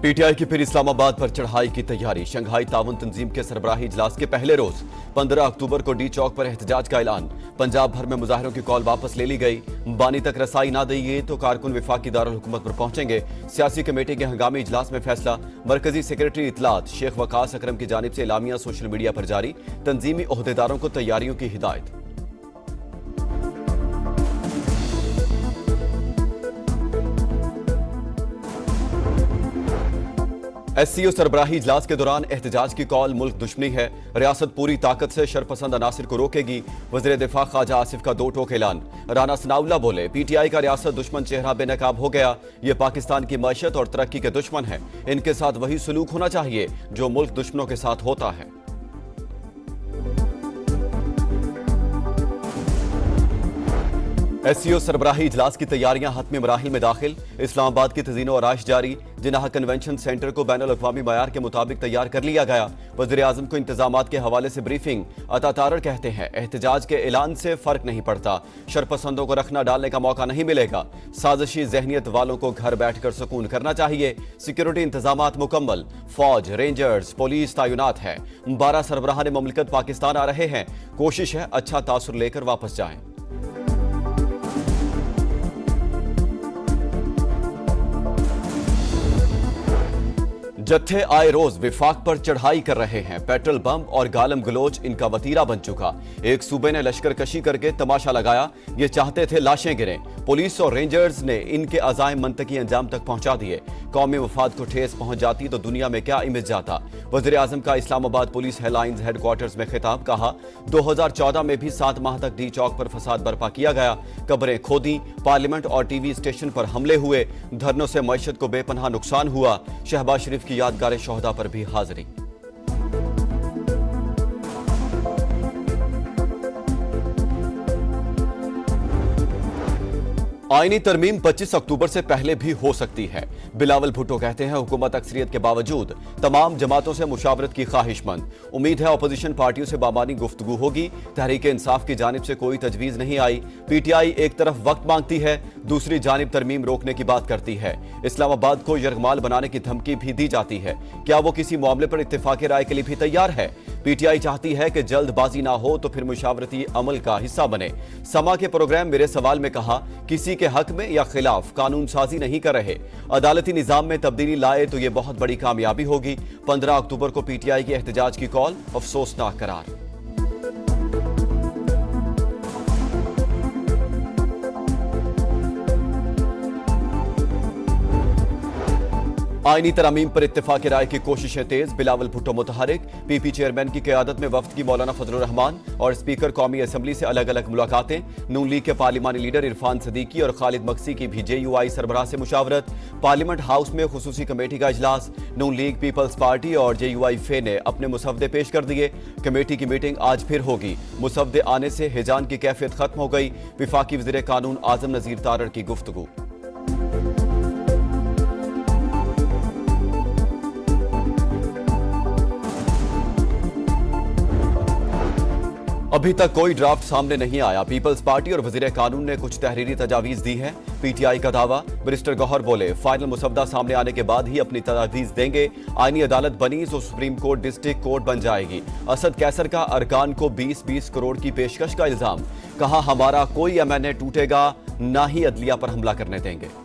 PTI की फिर इस्लामाबाद पर चढ़ाई की तैयारी। शंघाई ताउन तंजीम के सरबराही इजलास के पहले रोज 15 अक्टूबर को डी चौक पर एहतजाज का ऐलान। पंजाब भर में मुजाहिरों की कॉल वापस ले ली गई। बानी तक रसाई ना दी तो कारकुन विफाकी दारुल हुकूमत पर पहुंचेंगे। सियासी कमेटी के हंगामी इजलास में फैसला। मरकजी सेक्रेटरी इतलात शेख वकास अकरम की जानिब से एलामिया सोशल मीडिया पर जारी। तंजीमी ओहदेदारों को तैयारियों की हिदायत। एससीओ सरबराही इजलास के दौरान एहतजाज की कॉल मुल्क दुश्मनी है, रियासत पूरी ताकत से शरपसंद अनासिर को रोकेगी। वज़ीर दिफा ख्वाजा आसिफ का दो टोक ऐलान। राना सनाउल्लाह बोले, पीटीआई का रियासत दुश्मन चेहरा बेनकाब हो गया। ये पाकिस्तान की मईशत और तरक्की के दुश्मन है। इनके साथ वही सलूक होना चाहिए जो मुल्क दुश्मनों के साथ होता है। एससीओ सरबराही इजलास की तैयारियां हतमी मराहिल में दाखिल। इस्लामाबाद की तज़ीनो आराइश जारी। जिन्ना कन्वेंशन सेंटर को बैनुल अक़वामी मयार के मुताबिक तैयार कर लिया गया। वज़ीर आज़म को इंतजामात के हवाले से ब्रीफिंग। अता तारड़ कहते हैं, एहतजाज के ऐलान से फर्क नहीं पड़ता, शरपसंदों को रखना डालने का मौका नहीं मिलेगा। साजिशी जहनियत वालों को घर बैठकर सुकून करना चाहिए। सिक्योरिटी इंतजामात मुकम्मल। फौज, रेंजर्स, पुलिस तैनात है। 12 सरबराहान मुमलिकत पाकिस्तान आ रहे हैं। कोशिश है अच्छा तासुर लेकर वापस जाएं। जत्थे आए रोज विफाक पर चढ़ाई कर रहे हैं। पेट्रोल बम और गालम गलोच इनका वतीरा बन चुका। एक सूबे ने लश्कर कशी करके तमाशा लगाया। ये चाहते थे लाशें गिरें। पुलिस और रेंजर्स ने इनके अजाइम मंतकी अंजाम तक पहुंचा दिए। कौमी मफाद को ठेस पहुंच जाती तो दुनिया में क्या इमेज जाता। वज़ीर आज़म का इस्लामाबाद पुलिस हेडलाइंस हेडक्वार्टर्स में खिताब। कहा, 2014 में भी 7 माह तक डी चौक पर फसाद बर्पा किया गया। कब्रें खोदी, पार्लियामेंट और टीवी स्टेशन पर हमले हुए। धरनों से मईशत को बेपनाह नुकसान हुआ। शहबाज शरीफ की यादगार शोहदा पर भी हाजिरी। आईनी तरमीम 25 अक्टूबर से पहले भी हो सकती है। बिलावल भुट्टो कहते हैं, हुकूमत अक्सरियत के बावजूद तमाम जमातों से मुशावरत की ख्वाहिशमंद। उम्मीद है अपोजिशन पार्टियों से बामानी गुफ्तगू होगी। तहरीक इंसाफ की जानिब से कोई तजवीज नहीं आई। पीटीआई एक तरफ वक्त मांगती है, दूसरी जानिब तरमीम रोकने की बात करती है। इस्लामाबाद को यरगमाल बनाने की धमकी भी दी जाती है। क्या वो किसी मामले पर इत्तेफाक राय के लिए भी तैयार है? पीटीआई चाहती है कि जल्दबाजी ना हो तो फिर मुशावरती अमल का हिस्सा बने। समा के प्रोग्राम मेरे सवाल में कहा, किसी के हक में या खिलाफ कानून साजी नहीं कर रहे। अदालती निजाम में तब्दीली लाए तो यह बहुत बड़ी कामयाबी होगी। 15 अक्टूबर को पीटीआई की एहतजाज की कॉल, अफसोसनाक करार। आईनी तरामीम पर इत्तेफाक राय की कोशिशें तेज। बिलावल भुट्टो मुतहरिक। पीपी चेयरमैन की क़यादत में वफ्द की मौलाना फजलुर रहमान और स्पीकर कौमी असम्बली से अलग अलग मुलाकातें। नून लीग के पार्लिमानी लीडर इरफान सदीकी और खालिद मक्सी की भी JUI सरबराह से मुशावरत। पार्लियामेंट हाउस में खुसूसी कमेटी का इजलास। नून लीग, पीपल्स पार्टी और JUI फे ने अपने मुसवदे पेश कर दिए। कमेटी की मीटिंग आज फिर होगी। मुसवदे आने से हिजान की कैफियत खत्म हो गई। विफाकी वज़ीर कानून आजम नज़ीर तारड़ की गुफ्तगू। अभी तक कोई ड्राफ्ट सामने नहीं आया। पीपल्स पार्टी और वज़ीर कानून ने कुछ तहरीरी तजावीज दी है। पीटीआई का दावा। बैरिस्टर गौहर बोले, फाइनल मुसवदा सामने आने के बाद ही अपनी तजावीज देंगे। आईनी अदालत बनी तो सुप्रीम कोर्ट डिस्ट्रिक्ट कोर्ट बन जाएगी। असद कैसर का अरकान को 20-20 करोड़ की पेशकश का इल्जाम। कहा, हमारा कोई MNA टूटेगा ना ही अदलिया पर हमला करने देंगे।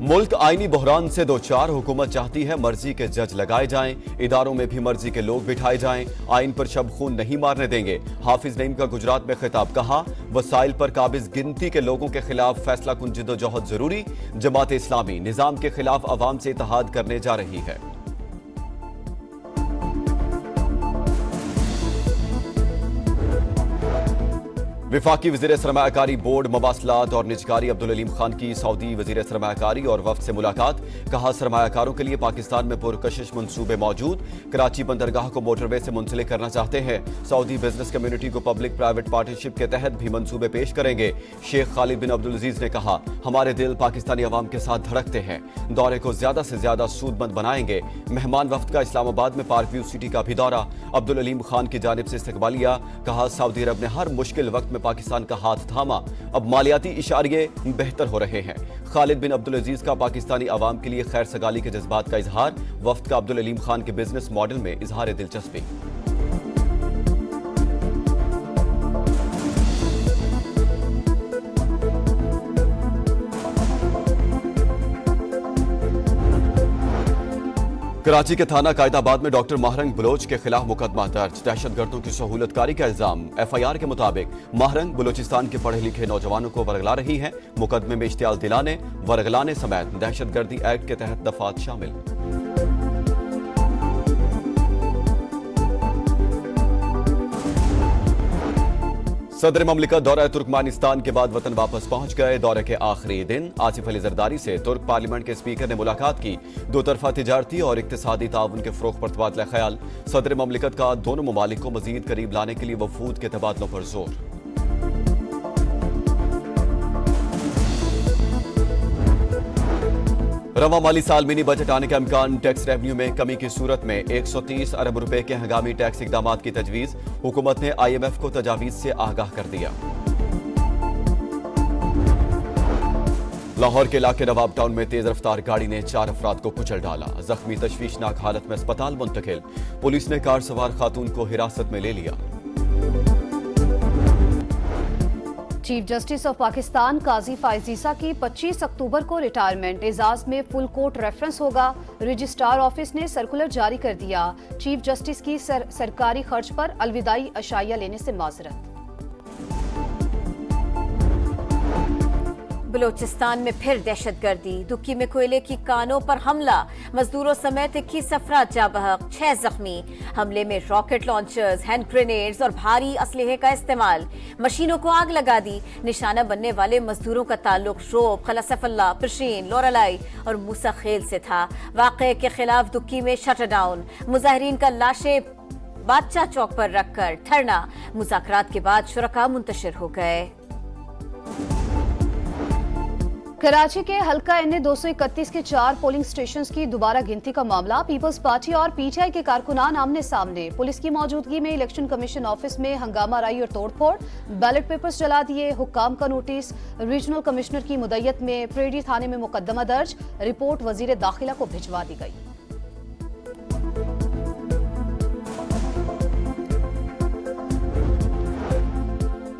मुल्क आईनी बहरान से दो चार। हुकूमत चाहती है मर्जी के जज लगाए जाएं, इदारों में भी मर्जी के लोग बिठाए जाएं। आइन पर शब खून नहीं मारने देंगे। हाफिज नईम का गुजरात में खिताब। कहा, वसाइल पर काबिज गिनती के लोगों के खिलाफ फैसला कुन जिद्दोजहद जरूरी। जमात इस्लामी निजाम के खिलाफ अवाम से इत्तेहाद करने जा रही है। विफाकी वज़ीर सरमायाकारी बोर्ड मवासलात और निजकारी अब्दुल अलीम खान की सऊदी वज़ीर सरमायाकारी और वफ्द से मुलाकात। कहा, सरमायाकारों के लिए पाकिस्तान में पुरकशिश मंसूबे मौजूद। कराची बंदरगाह को मोटरवे से मुंसलिक करना चाहते हैं। सऊदी बिजनेस कम्युनिटी को पब्लिक प्राइवेट पार्टनरशिप के तहत भी मंसूबे पेश करेंगे। शेख खालिद बिन अब्दुल अजीज ने कहा, हमारे दिल पाकिस्तानी अवाम के साथ धड़कते हैं। दौरे को ज्यादा से ज्यादा सूदमंद बनाएंगे। मेहमान वफ्द का इस्लामाबाद में पार्क व्यू सिटी का भी दौरा। अब्दुल अलीम खान की जानिब से इस्तकबालिया। कहा, सऊदी अरब ने हर मुश्किल वक्त में पाकिस्तान का हाथ थामा, अब मालियाती इशारे बेहतर हो रहे हैं। खालिद बिन अब्दुल अजीज का पाकिस्तानी अवाम के लिए खैर सगाली के जज्बात का इजहार, वफ्द का अब्दुल अलीम खान के बिजनेस मॉडल में इजहार दिलचस्पी। कराची के थाना कायदाबाद में डॉक्टर महरंग बलोच के खिलाफ मुकदमा दर्ज, दहशतगर्दों की सहूलतकारी का इल्जाम। एफआईआर के मुताबिक महरंग बलूचिस्तान के पढ़े लिखे नौजवानों को वरगला रही है। मुकदमे में इश्तियाल दिलाने, वरगलाने समेत दहशतगर्दी एक्ट के तहत दफात शामिल। सदर ममलिकत दौरा तुर्कमानिस्तान के बाद वतन वापस पहुंच गए। दौरे के आखिरी दिन आसिफ अली जरदारी से तुर्क पार्लियामेंट के स्पीकर ने मुलाकात की। दो तरफा तिजारती और इक्तिसादी ताउन के फरोग पर तबादला ख्याल। सदर ममलिकत का दोनों ममालिक को मजीद करीब लाने के लिए वफूद के तबादलों पर जोर। रवा माली साल मिनी बजट आने का इम्कान, टैक्स रेवेन्यू में कमी की सूरत में 130 अरब रुपए के हंगामी टैक्स इकदाम की तजवीज। हुकूमत ने IMF को तजावीज से आगाह कर दिया। लाहौर के इलाके नवाब टाउन में तेज रफ्तार गाड़ी ने 4 अफराद को कुचल डाला। जख्मी तशवीशनाक हालत में अस्पताल मुंतकिल। पुलिस ने कार सवार खातून को हिरासत में ले लिया। चीफ जस्टिस ऑफ पाकिस्तान काजी फायजीसा की 25 अक्टूबर को रिटायरमेंट। एजाज में फुल कोर्ट रेफरेंस होगा। रजिस्ट्रार ऑफिस ने सर्कुलर जारी कर दिया। चीफ जस्टिस की सरकारी खर्च पर अलविदाई अशाया लेने से माजरत। बलूचिस्तान में फिर दहशतगर्दी, दुक्की में कोयले की कानों पर हमला, मजदूरों समेत 21 अफराद जा बहक, 6 जख्मी। हमले में रॉकेट लॉन्चर्स, हैंड ग्रेनेड्स और भारी असलहे का इस्तेमाल, मशीनों को आग लगा दी। निशाना बनने वाले मजदूरों का ताल्लुक शोब, खला सैफुल्लाह, पिरशीन, लोरालाई और मूसा खेल से था। वाक़े के खिलाफ दुक्की में शटर डाउन, मुजाहिरीन का लाशें बादशाह चौक पर रखकर धरना। मुज़ाकरात के बाद शुरका मुंतशिर हो गए। कराची के हल्का NA 231 के 4 पोलिंग स्टेशंस की दोबारा गिनती का मामला। पीपल्स पार्टी और PTI के कारकुनान आमने सामने। पुलिस की मौजूदगी में इलेक्शन कमीशन ऑफिस में हंगामा राई और तोड़फोड़, बैलेट पेपर्स जला दिए। हुक्काम का नोटिस, रीजनल कमिश्नर की मुद्दत में प्रेडी थाने में मुकदमा दर्ज। रिपोर्ट वजीर दाखिला को भिजवा दी गई।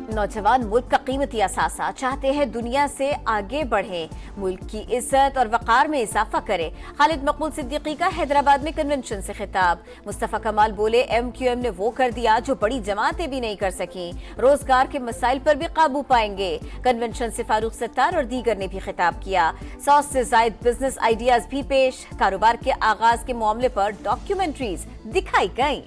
नौजवान मुल्क का कीमती असासा चाहते हैं दुनिया से आगे बढ़े, मुल्क की इज्जत और वकार में इजाफा करे। खालिद मकबूल सिद्दीकी का हैदराबाद में कन्वेंशन से खिताब। मुस्तफा कमाल बोले MQM ने वो कर दिया जो बड़ी जमातें भी नहीं कर सकी। रोजगार के मसाइल पर भी काबू पाएंगे। कन्वेंशन से फारूक सत्तार और दीगर ने भी खिताब किया। 100 से जायद बिजनेस आइडियाज भी पेश। कारोबार के आगाज के मामले पर डॉक्यूमेंट्रीज दिखाई गई।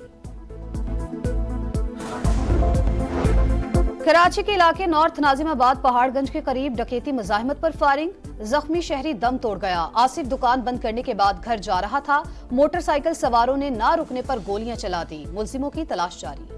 कराची के इलाके नॉर्थ नाजिमाबाद पहाड़गंज के करीब डकैती मुजाहिमत पर फायरिंग, जख्मी शहरी दम तोड़ गया। आसिफ दुकान बंद करने के बाद घर जा रहा था। मोटरसाइकिल सवारों ने ना रुकने पर गोलियां चला दी। मुलजिमों की तलाश जारी।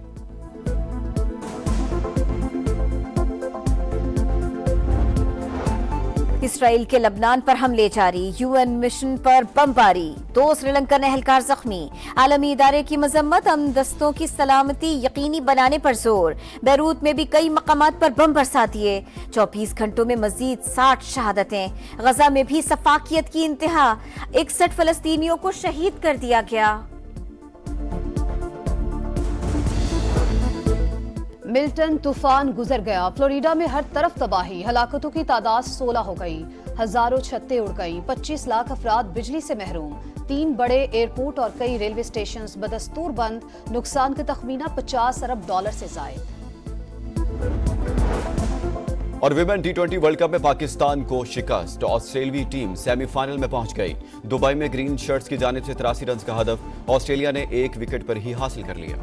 इसराइल के लबनान पर हमले जारी, UN मिशन पर बमबारी, 2 श्रीलंकन एहलकार जख्मी। आलमी इदारे की मजम्मत, अमन दस्तों की सलामती यकीनी बनाने पर जोर। बैरूत में भी कई मकामात पर बम बरसा दिए। 24 घंटों में मजीद 60 शहादतें। गजा में भी सफाकियत की इंतहा, 61 फलस्तीनियों को शहीद कर दिया गया। मिल्टन तूफान गुजर गया। फ्लोरिडा में हर तरफ तबाही, हलाकतों की तादाद 16 हो गई। हजारों छतें उड़ गई। 25 लाख अफराद बिजली से महरूम। 3 बड़े एयरपोर्ट और कई रेलवे स्टेशन बदस्तूर बंद। नुकसान का तखमीना $50 अरब से जायद। और विमेन T20 वर्ल्ड कप में पाकिस्तान को शिकस्त। ऑस्ट्रेलियाई टीम सेमीफाइनल में पहुंच गई। दुबई में ग्रीन शर्ट्स की जानिब से 83 रन का हदफ ऑस्ट्रेलिया ने 1 विकेट पर ही हासिल कर लिया।